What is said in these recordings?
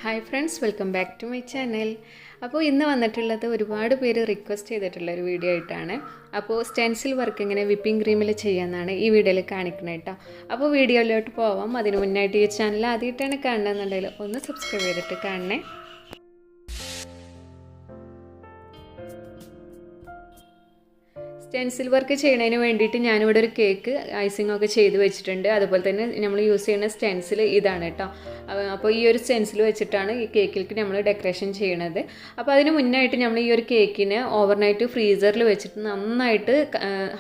Hi friends, welcome back to my channel. അപ്പോൾ ഇന്ന് വന്നിട്ടുള്ളത് ഒരുപാട് പേര് റിക്വസ്റ്റ് ചെയ്തിട്ടുള്ള ഒരു വീഡിയോ ആയിട്ടാണ്. അപ്പോൾ സ്റ്റെൻസിൽ വർക്ക് എങ്ങനെ വിപ്പിംഗ് ക്രീമിൽ ചെയ്യാമെന്നാണ് ഈ വീഡിയോയിൽ കാണിക്കുന്നത് കേട്ടോ. അപ്പോൾ വീഡിയോയിലോട്ട് പോവാം. അതിന് മുന്നായിട്ട് ഈ ചാനൽ ആദ്യമായിട്ടാണ് കാണണമെന്നുണ്ടെങ്കിൽ ഒന്ന് സബ്സ്ക്രൈബ് ചെയ്തിട്ട് കാണണേ. സ്റ്റെൻസിൽ വർക്ക് ചെയ്യുന്നതിന് വേണ്ടിയിട്ട് ഞാനിവിടെ ഒരു കേക്ക് ഐസിംഗ് ഒക്കെ ചെയ്ത് വെച്ചിട്ടുണ്ട്. അതുപോലെ തന്നെ നമ്മൾ യൂസ് ചെയ്യുന്ന സ്റ്റെൻസിൽ ഇതാണ് കേട്ടോ. അപ്പോൾ ഈ ഒരു സ്റ്റെൻസിൽ വെച്ചിട്ടാണ് ഈ കേക്കിലേക്ക് നമ്മൾ ഡെക്കറേഷൻ ചെയ്യണത്. അപ്പോൾ അതിന് മുന്നായിട്ട് നമ്മൾ ഈ ഒരു കേക്കിനെ ഓവർനൈറ്റ് ഫ്രീസറിൽ വെച്ചിട്ട് നന്നായിട്ട്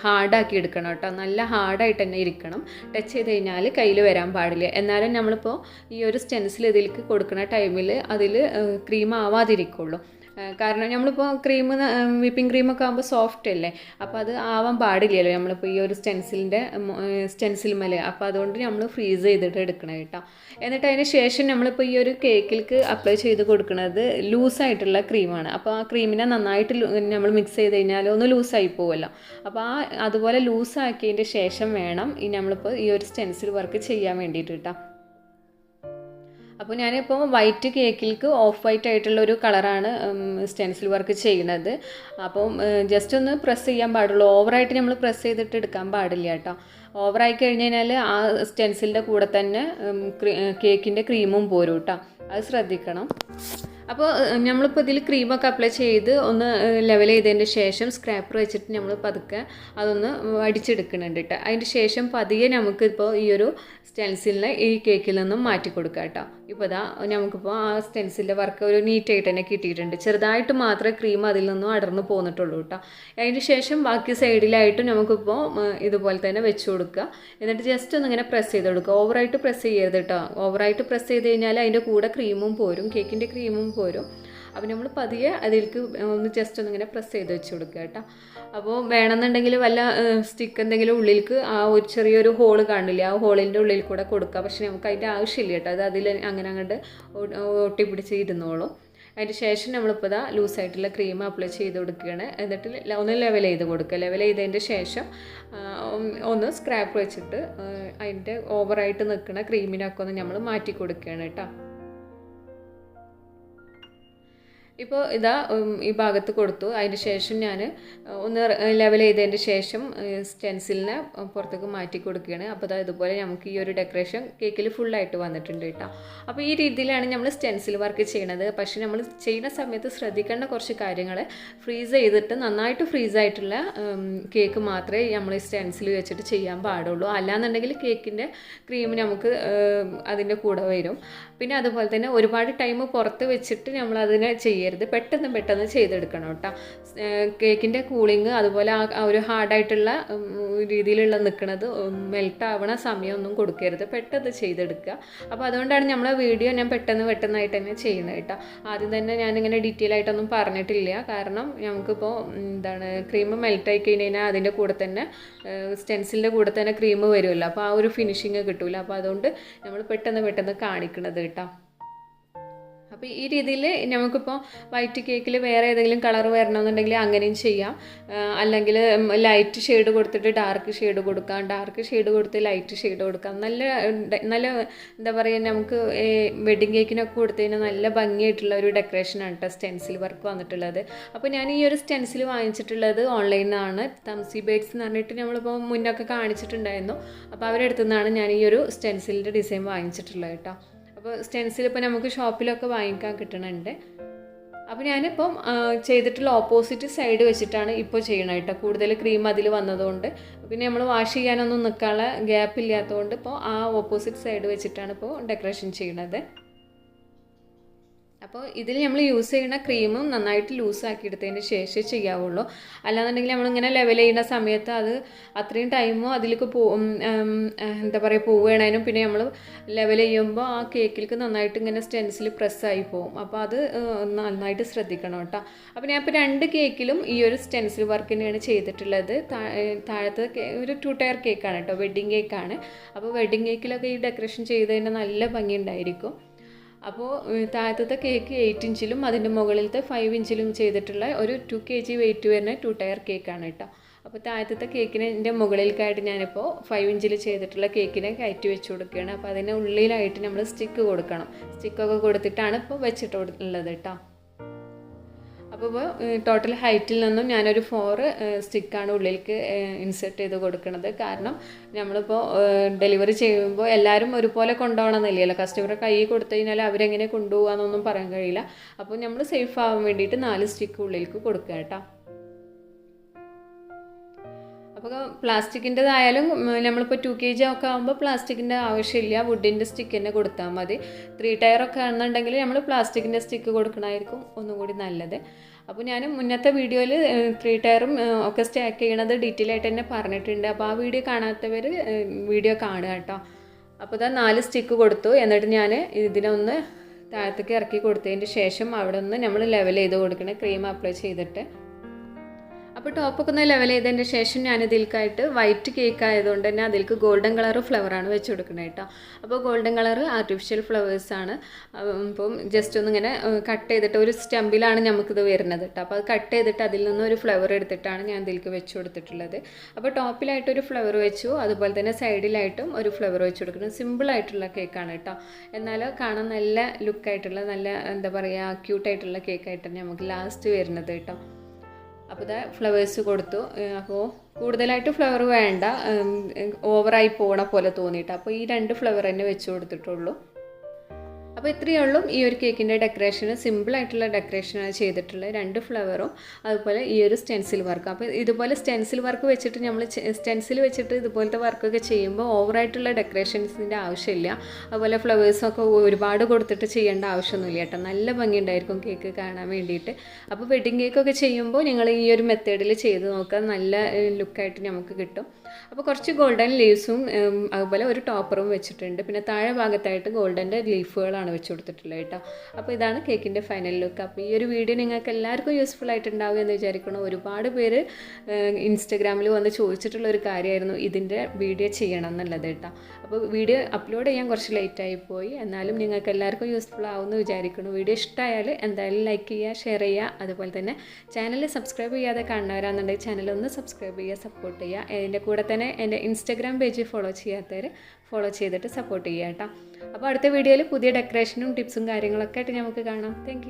ഹാർഡാക്കി എടുക്കണം കേട്ടോ. നല്ല ഹാർഡായിട്ട് തന്നെ ഇരിക്കണം. ടച്ച് ചെയ്ത് കഴിഞ്ഞാൽ കയ്യിൽ വരാൻ പാടില്ല. എന്നാലും നമ്മളിപ്പോൾ ഈ ഒരു സ്റ്റെൻസിൽ ഇതിലേക്ക് കൊടുക്കുന്ന ടൈമിൽ അതിൽ ക്രീം ആവാതിരിക്കുള്ളൂ. കാരണം നമ്മളിപ്പോൾ വിപ്പിംഗ് ക്രീമൊക്കെ ആകുമ്പോൾ സോഫ്റ്റ് അല്ലേ, അപ്പോൾ അത് ആവാൻ പാടില്ലല്ലോ നമ്മളിപ്പോൾ ഈ ഒരു സ്റ്റെൻസിൽ മേലെ. അപ്പോൾ അതുകൊണ്ട് നമ്മൾ ഫ്രീസ് ചെയ്തിട്ട് എടുക്കണം കേട്ടോ. എന്നിട്ട് അതിന് ശേഷം നമ്മളിപ്പോൾ ഈ ഒരു കേക്കിലേക്ക് അപ്ലൈ ചെയ്ത് കൊടുക്കുന്നത് ലൂസായിട്ടുള്ള ക്രീമാണ്. അപ്പോൾ ആ ക്രീമിനെ നന്നായിട്ട് നമ്മൾ മിക്സ് ചെയ്ത് കഴിഞ്ഞാൽ ഒന്ന് ലൂസായി പോവുമല്ലോ. അപ്പോൾ അതുപോലെ ലൂസാക്കിയതിൻ്റെ ശേഷം വേണം നമ്മളിപ്പോൾ ഈ ഒരു സ്റ്റെൻസിൽ വർക്ക് ചെയ്യാൻ വേണ്ടിയിട്ട് കേട്ടോ. അപ്പോൾ ഞാനിപ്പോൾ വൈറ്റ് കേക്കിലേക്ക് ഓഫ് വൈറ്റ് ആയിട്ടുള്ള ഒരു കളറാണ് സ്റ്റെൻസിൽ വർക്ക് ചെയ്യുന്നത്. അപ്പം ജസ്റ്റ് ഒന്ന് പ്രസ് ചെയ്യാൻ പാടുള്ളൂ. ഓവറായിട്ട് നമ്മൾ പ്രസ് ചെയ്തിട്ട് എടുക്കാൻ പാടില്ല കേട്ടോ. ഓവറായി കഴിഞ്ഞ് കഴിഞ്ഞാൽ ആ സ്റ്റെൻസിലിൻ്റെ കൂടെ തന്നെ കേക്കിൻ്റെ ക്രീമും പോരും കേട്ടോ. അത് ശ്രദ്ധിക്കണം. അപ്പോൾ നമ്മളിപ്പോൾ ഇതിൽ ക്രീമൊക്കെ അപ്ലൈ ചെയ്ത് ഒന്ന് ലെവൽ ചെയ്തതിൻ്റെ ശേഷം സ്ക്രാപ്പർ വെച്ചിട്ട് നമ്മൾ പതുക്കെ അതൊന്ന് അടിച്ചെടുക്കുന്നുണ്ട് കേട്ടോ. അതിൻ്റെ ശേഷം പതിയെ നമുക്കിപ്പോൾ ഈ ഒരു സ്റ്റെൻസിലിനെ ഈ കേക്കിൽ നിന്നും മാറ്റി കൊടുക്കാം കേട്ടോ. ഇപ്പോൾ ഇതാ നമുക്കിപ്പോൾ ആ സ്റ്റെൻസിലിൻ്റെ വർക്ക് ഒരു നീറ്റായിട്ട് തന്നെ കിട്ടിയിട്ടുണ്ട്. ചെറുതായിട്ട് മാത്രമേ ക്രീം അതിൽ നിന്നും അടർന്ന് പോന്നിട്ടുള്ളൂ കേട്ടോ. അതിൻ്റെ ശേഷം ബാക്കി സൈഡിലായിട്ടും നമുക്കിപ്പോൾ ഇതുപോലെ തന്നെ വെച്ച് കൊടുക്കുക. എന്നിട്ട് ജസ്റ്റ് ഒന്ന് ഇങ്ങനെ പ്രസ് ചെയ്ത് കൊടുക്കുക. ഓവറായിട്ട് പ്രസ് ചെയ്യരുത് കേട്ടോ. ഓവറായിട്ട് പ്രസ് ചെയ്ത് കഴിഞ്ഞാൽ അതിൻ്റെ കൂടെ ക്രീമും പോരും, കേക്കിൻ്റെ ക്രീമും പോരും. അപ്പോൾ നമ്മൾ പതിയെ അതിലേക്ക് ഒന്ന് ജസ്റ്റ് ഒന്നിങ്ങനെ പ്രസ് ചെയ്ത് വെച്ച് കൊടുക്കുക കേട്ടോ. അപ്പോൾ വേണമെന്നുണ്ടെങ്കിൽ വല്ല സ്റ്റിക്ക് എന്തെങ്കിലും ഉള്ളിലേക്ക് ആ ഒരു ചെറിയൊരു ഹോള് കാണില്ല, ആ ഹോളിൻ്റെ ഉള്ളിൽ കൂടെ കൊടുക്കുക. പക്ഷേ നമുക്ക് അതിൻ്റെ ആവശ്യമില്ല കേട്ടോ. അത് അതിൽ അങ്ങനെ അങ്ങോട്ട് ഒട്ടിപ്പിടിച്ച് ഇരുന്നോളും. അതിന് ശേഷം നമ്മളിപ്പോൾ ഇതാ ലൂസായിട്ടുള്ള ക്രീം അപ്ലൈ ചെയ്ത് കൊടുക്കുകയാണ്. എന്നിട്ട് ഒന്ന് ലെവൽ ചെയ്ത് കൊടുക്കുക. ലെവൽ ചെയ്തതിൻ്റെ ശേഷം ഒന്ന് സ്ക്രാപ്പ് വെച്ചിട്ട് അതിൻ്റെ ഓവറായിട്ട് നിൽക്കുന്ന ക്രീമിനൊക്കെ ഒന്ന് നമ്മൾ മാറ്റി കൊടുക്കുകയാണ് കേട്ടോ. ഇപ്പോൾ ഇതാ ഈ ഭാഗത്ത് കൊടുത്തു. അതിന് ശേഷം ഞാൻ ഒന്ന് ലെവൽ ചെയ്തതിൻ്റെ ശേഷം സ്റ്റെൻസിലിനെ പുറത്തേക്ക് മാറ്റി കൊടുക്കുകയാണ്. അപ്പോൾ അതാ ഇതുപോലെ നമുക്ക് ഈ ഒരു ഡെക്കറേഷൻ കേക്കിൽ ഫുള്ളായിട്ട് വന്നിട്ടുണ്ട് കേട്ടോ. അപ്പോൾ ഈ രീതിയിലാണ് നമ്മൾ സ്റ്റെൻസിൽ വർക്ക് ചെയ്യണത്. പക്ഷേ നമ്മൾ ചെയ്യുന്ന സമയത്ത് ശ്രദ്ധിക്കേണ്ട കുറച്ച് കാര്യങ്ങൾ, ഫ്രീസ് ചെയ്തിട്ട് നന്നായിട്ട് ഫ്രീസായിട്ടുള്ള കേക്ക് മാത്രമേ നമ്മൾ സ്റ്റെൻസിൽ വെച്ചിട്ട് ചെയ്യാൻ പാടുള്ളൂ. അല്ലാന്നുണ്ടെങ്കിൽ കേക്കിൻ്റെ ക്രീം നമുക്ക് അതിൻ്റെ കൂടെ വരും. പിന്നെ അതുപോലെ തന്നെ ഒരുപാട് ടൈം പുറത്ത് വെച്ചിട്ട് നമ്മൾ അതിനെ ചെയ്യരുത്. പെട്ടെന്ന് ചെയ്തെടുക്കണം കേട്ടോ. കേക്കിൻ്റെ കൂളിങ് അതുപോലെ ആ ഒരു ഹാർഡായിട്ടുള്ള രീതിയിലുള്ള നിൽക്കുന്നത് മെൽറ്റ് ആവണ സമയമൊന്നും കൊടുക്കരുത്. പെട്ടെന്ന് ചെയ്തെടുക്കുക. അപ്പോൾ അതുകൊണ്ടാണ് നമ്മളെ വീഡിയോ ഞാൻ പെട്ടെന്നായിട്ട് തന്നെ ചെയ്യുന്നത് കേട്ടോ. ആദ്യം തന്നെ ഞാനിങ്ങനെ ഡീറ്റെയിൽ ആയിട്ടൊന്നും പറഞ്ഞിട്ടില്ല. കാരണം നമുക്കിപ്പോൾ ക്രീം മെൽറ്റായി കഴിഞ്ഞാൽ അതിൻ്റെ കൂടെ തന്നെ സ്റ്റെൻസിലിൻ്റെ കൂടെ തന്നെ ക്രീം വരുമല്ലോ. അപ്പോൾ ആ ഒരു ഫിനിഷിങ് കിട്ടില്ല. അപ്പോൾ അതുകൊണ്ട് നമ്മൾ പെട്ടെന്ന് കാണിക്കണത് കേട്ടോ. അപ്പോൾ ഈ രീതിയിൽ നമുക്കിപ്പോൾ വൈറ്റ് കേക്കിൽ വേറെ ഏതെങ്കിലും കളർ വരണമെന്നുണ്ടെങ്കിൽ അങ്ങനെയും ചെയ്യാം. അല്ലെങ്കിൽ ലൈറ്റ് ഷെയ്ഡ് കൊടുത്തിട്ട് ഡാർക്ക് ഷെയ്ഡ് കൊടുക്കാം, ഡാർക്ക് ഷെയ്ഡ് കൊടുത്ത് ലൈറ്റ് ഷെയ്ഡ് കൊടുക്കാം. നല്ല എന്താ പറയുക, നമുക്ക് വെഡ്ഡിങ് കേക്കിനൊക്കെ കൊടുത്തു കഴിഞ്ഞാൽ നല്ല ഭംഗിയായിട്ടുള്ള ഒരു ഡെക്കറേഷനാണ് കേട്ടോ സ്റ്റെൻസിൽ വർക്ക് വന്നിട്ടുള്ളത്. അപ്പോൾ ഞാൻ ഈ ഒരു സ്റ്റെൻസിൽ വാങ്ങിച്ചിട്ടുള്ളത് ഓൺലൈനിലാണ്. തംസി ബേക്സ് എന്ന് പറഞ്ഞിട്ട് നമ്മളിപ്പോൾ മുന്നൊക്കെ കാണിച്ചിട്ടുണ്ടായിരുന്നു. അപ്പോൾ അവരുടെ അടുത്തു നിന്നാണ് ഞാൻ ഈ ഒരു സ്റ്റെൻസിലിൻ്റെ ഡിസൈൻ വാങ്ങിച്ചിട്ടുള്ളത് കേട്ടോ. അപ്പോൾ സ്റ്റെൻസിൽ ഇപ്പോൾ നമുക്ക് ഷോപ്പിലൊക്കെ വാങ്ങിക്കാൻ കിട്ടണുണ്ട്. അപ്പോൾ ഞാനിപ്പം ചെയ്തിട്ടുള്ള ഓപ്പോസിറ്റ് സൈഡ് വെച്ചിട്ടാണ് ഇപ്പോൾ ചെയ്യണത് കേട്ടോ. കൂടുതൽ ക്രീം അതിൽ വന്നതുകൊണ്ട് പിന്നെ നമ്മൾ വാഷ് ചെയ്യാനൊന്നും നിൽക്കാനുള്ള ഗ്യാപ്പ് ഇല്ലാത്തതുകൊണ്ട് ഇപ്പോൾ ആ ഓപ്പോസിറ്റ് സൈഡ് വെച്ചിട്ടാണ് ഇപ്പോൾ ഡെക്കറേഷൻ ചെയ്യണത്. അപ്പോൾ ഇതിൽ നമ്മൾ യൂസ് ചെയ്യുന്ന ക്രീമും നന്നായിട്ട് ലൂസാക്കി എടുത്തതിന് ശേഷം ചെയ്യാവുള്ളൂ. അല്ലാന്നുണ്ടെങ്കിൽ നമ്മളിങ്ങനെ ലെവൽ ചെയ്യുന്ന സമയത്ത് അത് അത്രയും ടൈമോ അതിലേക്ക് പോവുകയാണേനും പിന്നെ നമ്മൾ ലെവൽ ചെയ്യുമ്പോൾ ആ കേക്കിലേക്ക് നന്നായിട്ട് ഇങ്ങനെ സ്റ്റെൻസിൽ പ്രസ്സായി പോകും. അപ്പോൾ അത് നന്നായിട്ട് ശ്രദ്ധിക്കണം കേട്ടോ. അപ്പോൾ ഞാൻ ഇപ്പോൾ 2 കേക്കിലും ഈ ഒരു സ്റ്റെൻസിൽ വർക്ക് തന്നെയാണ് ചെയ്തിട്ടുള്ളത്. താഴത്തെ ഒരു 2 ടയർ കേക്കാണ് കേട്ടോ, വെഡ്ഡിങ് കേക്കാണ്. അപ്പോൾ വെഡ്ഡിങ് കേക്കിലൊക്കെ ഈ ഡെക്കറേഷൻ ചെയ്ത് കഴിഞ്ഞാൽ നല്ല ഭംഗി ഉണ്ടായിരിക്കും. അപ്പോൾ താഴത്തെ കേക്ക് 8 ഇഞ്ചിലും അതിൻ്റെ മുകളിലത്തെ 5 ഇഞ്ചിലും ചെയ്തിട്ടുള്ള ഒരു 2 kg വെയിറ്റ് വരുന്ന 2 ടയർ കേക്കാണ് കേട്ടോ. അപ്പോൾ താഴത്തെ കേക്കിൻ്റെ മുകളിലേക്കായിട്ട് ഞാനിപ്പോൾ 5 ഇഞ്ചിൽ ചെയ്തിട്ടുള്ള കേക്കിനെ കയറ്റി വെച്ച് കൊടുക്കുകയാണ്. അപ്പോൾ അതിന് ഉള്ളിലായിട്ട് നമ്മൾ സ്റ്റിക്ക് കൊടുക്കണം. സ്റ്റിക്കൊക്കെ കൊടുത്തിട്ടാണ് ഇപ്പോൾ വെച്ചിട്ടുള്ളത് കേട്ടോ. അപ്പോൾ ടോട്ടൽ ഹൈറ്റിൽ നിന്നും ഞാനൊരു 4 സ്റ്റിക്കാണ് ഉള്ളിലേക്ക് ഇൻസെർട്ട് ചെയ്ത് കൊടുക്കുന്നത്. കാരണം നമ്മളിപ്പോൾ ഡെലിവറി ചെയ്യുമ്പോൾ എല്ലാവരും ഒരുപോലെ കൊണ്ടുപോകണമെന്നില്ലല്ലോ. കസ്റ്റമറെ കൈ കൊടുത്തു കഴിഞ്ഞാൽ അവരെങ്ങനെ കൊണ്ടുപോകാമെന്നൊന്നും പറയാൻ കഴിയില്ല. അപ്പോൾ നമ്മൾ സേഫ് ആവാൻ വേണ്ടിയിട്ട് 4 സ്റ്റിക്ക് ഉള്ളിലേക്ക് കൊടുക്കുക കേട്ടോ. അപ്പോൾ പ്ലാസ്റ്റിക്കിൻ്റെതായാലും നമ്മളിപ്പോൾ 2 kg ഒക്കെ ആകുമ്പോൾ പ്ലാസ്റ്റിക്കിൻ്റെ ആവശ്യമില്ല, വുഡിൻ്റെ സ്റ്റിക്ക് തന്നെ കൊടുത്താൽ മതി. 3 ടയറൊക്കെ ആണെന്നുണ്ടെങ്കിൽ നമ്മൾ പ്ലാസ്റ്റിക്കിൻ്റെ സ്റ്റിക്ക് കൊടുക്കണമായിരിക്കും ഒന്നും കൂടി നല്ലത്. അപ്പോൾ ഞാൻ മുന്നത്തെ വീഡിയോയിൽ 3 ടയറും ഒക്കെ സ്റ്റാക്ക് ചെയ്യണത് ഡീറ്റെയിൽ ആയിട്ട് തന്നെ പറഞ്ഞിട്ടുണ്ട്. അപ്പോൾ ആ വീഡിയോ കാണാത്തവർ വീഡിയോ കാണുക കേട്ടോ. അപ്പോൾ ഇതാ 4 സ്റ്റിക്ക് കൊടുത്തു. എന്നിട്ട് ഞാൻ ഇതിനൊന്ന് താഴത്തേക്ക് ഇറക്കി കൊടുത്തതിന് ശേഷം അവിടെ ഒന്ന് നമ്മൾ ലെവൽ ചെയ്ത് കൊടുക്കണം, ക്രീം അപ്ലൈ ചെയ്തിട്ട്. അപ്പോൾ ടോപ്പൊക്കെ ഒന്ന് ലെവൽ ചെയ്തതിൻ്റെ ശേഷം ഞാനിതിൽക്കായിട്ട് വൈറ്റ് കേക്ക് ആയതുകൊണ്ട് തന്നെ അതിലേക്ക് ഗോൾഡൻ കളർ ഫ്ലവറാണ് വെച്ച് കൊടുക്കുന്നത് കേട്ടോ. അപ്പോൾ ഗോൾഡൻ കളർ ആർട്ടിഫിഷ്യൽ ഫ്ലവേഴ്സാണ്. അപ്പം ജസ്റ്റ് ഒന്നിങ്ങനെ കട്ട് ചെയ്തിട്ട് ഒരു സ്റ്റെമ്പിലാണ് നമുക്കിത് വരുന്നത് കേട്ടോ. അപ്പോൾ അത് കട്ട് ചെയ്തിട്ട് അതിൽ നിന്ന് ഒരു ഫ്ലവർ എടുത്തിട്ടാണ് ഞാൻ ഇതിലേക്ക് വെച്ച് കൊടുത്തിട്ടുള്ളത്. അപ്പോൾ ടോപ്പിലായിട്ടൊരു ഫ്ലവർ വെച്ചു, അതുപോലെ തന്നെ സൈഡിലായിട്ടും ഒരു ഫ്ലവർ വെച്ച് കൊടുക്കുന്നത്. സിമ്പിളായിട്ടുള്ള കേക്കാണ് കേട്ടോ. എന്നാൽ കാണാൻ നല്ല ലുക്കായിട്ടുള്ള, നല്ല എന്താ പറയുക, ക്യൂട്ടായിട്ടുള്ള കേക്കായിട്ടാണ് നമുക്ക് ലാസ്റ്റ് വരുന്നത് കേട്ടോ. അപ്പോൾ ഇതാ ഫ്ലവേഴ്സ് കൊടുത്തു. അപ്പോൾ കൂടുതലായിട്ട് ഫ്ലവർ വേണ്ട, ഓവറായി പോകണ പോലെ തോന്നിയിട്ട് അപ്പോൾ ഈ 2 ഫ്ലവർ തന്നെ വെച്ച് കൊടുത്തിട്ടുള്ളൂ. അപ്പോൾ ഇത്രയേ ഉള്ളൂ ഈ ഒരു കേക്കിൻ്റെ ഡെക്കറേഷന്. സിമ്പിളായിട്ടുള്ള ഡെക്കറേഷനാണ് ചെയ്തിട്ടുള്ളത്. 2 ഫ്ലവറും അതുപോലെ ഈ ഒരു സ്റ്റെൻസിൽ വർക്ക്. അപ്പോൾ ഇതുപോലെ സ്റ്റെൻസിൽ വർക്ക് വെച്ചിട്ട് നമ്മൾ സ്റ്റെൻസിൽ വെച്ചിട്ട് ഇതുപോലത്തെ വർക്കൊക്കെ ചെയ്യുമ്പോൾ ഓവറായിട്ടുള്ള ഡെക്കറേഷൻസിൻ്റെ ആവശ്യമില്ല. അതുപോലെ ഫ്ലവേഴ്സൊക്കെ ഒരുപാട് കൊടുത്തിട്ട് ചെയ്യേണ്ട ആവശ്യമൊന്നുമില്ല കേട്ടോ. നല്ല ഭംഗിയുണ്ടായിരിക്കും കേക്ക് കാണാൻ വേണ്ടിയിട്ട്. അപ്പോൾ വെഡ്ഡിങ് കേക്കൊക്കെ ചെയ്യുമ്പോൾ നിങ്ങൾ ഈ ഒരു മെത്തേഡിൽ ചെയ്ത് നോക്കുക, നല്ല ലുക്കായിട്ട് നമുക്ക് കിട്ടും. അപ്പോൾ കുറച്ച് ഗോൾഡൻ ലീവ്സും അതുപോലെ ഒരു ടോപ്പറും വെച്ചിട്ടുണ്ട്. പിന്നെ താഴെ ഭാഗത്തായിട്ട് ഗോൾഡൻ്റെ ലീഫുകളാണ് വെച്ച് കൊടുത്തിട്ടുള്ളത് കേട്ടോ. അപ്പോൾ ഇതാണ് കേക്കിൻ്റെ ഫൈനൽ ലുക്ക്. അപ്പോൾ ഈ ഒരു വീഡിയോ നിങ്ങൾക്ക് എല്ലാവർക്കും യൂസ്ഫുൾ ആയിട്ടുണ്ടാവും എന്ന് വിചാരിക്കണം. ഒരുപാട് പേര് ഇൻസ്റ്റഗ്രാമിൽ വന്ന് ചോദിച്ചിട്ടുള്ള ഒരു കാര്യമായിരുന്നു ഇതിൻ്റെ വീഡിയോ ചെയ്യണം എന്നുള്ളത് കേട്ടോ. അപ്പോൾ വീഡിയോ അപ്ലോഡ് ചെയ്യാൻ കുറച്ച് ലേറ്റായി പോയി, എന്നാലും നിങ്ങൾക്ക് എല്ലാവർക്കും യൂസ്ഫുൾ ആവുമെന്ന് വിചാരിക്കുന്നു. വീഡിയോ ഇഷ്ടമായാൽ എന്തായാലും ലൈക്ക് ചെയ്യുക, ഷെയർ ചെയ്യുക. അതുപോലെ തന്നെ ചാനൽ സബ്സ്ക്രൈബ് ചെയ്യാതെ കാണുന്നവരാണെന്നുണ്ടെങ്കിൽ ചാനലൊന്ന് സബ്സ്ക്രൈബ് ചെയ്യുക, സപ്പോർട്ട് ചെയ്യുക. അതിൻ്റെ കൂടെ തന്നെ എൻ്റെ ഇൻസ്റ്റഗ്രാം പേജ് ഫോളോ ചെയ്യാത്തവർ ഫോളോ ചെയ്തിട്ട് സപ്പോർട്ട് ചെയ്യുക കേട്ടോ. അപ്പോൾ അടുത്ത വീഡിയോയിൽ പുതിയ ഡെക്കറേഷനും ടിപ്സും കാര്യങ്ങളൊക്കെ ആയിട്ട് നമുക്ക് കാണാം. താങ്ക്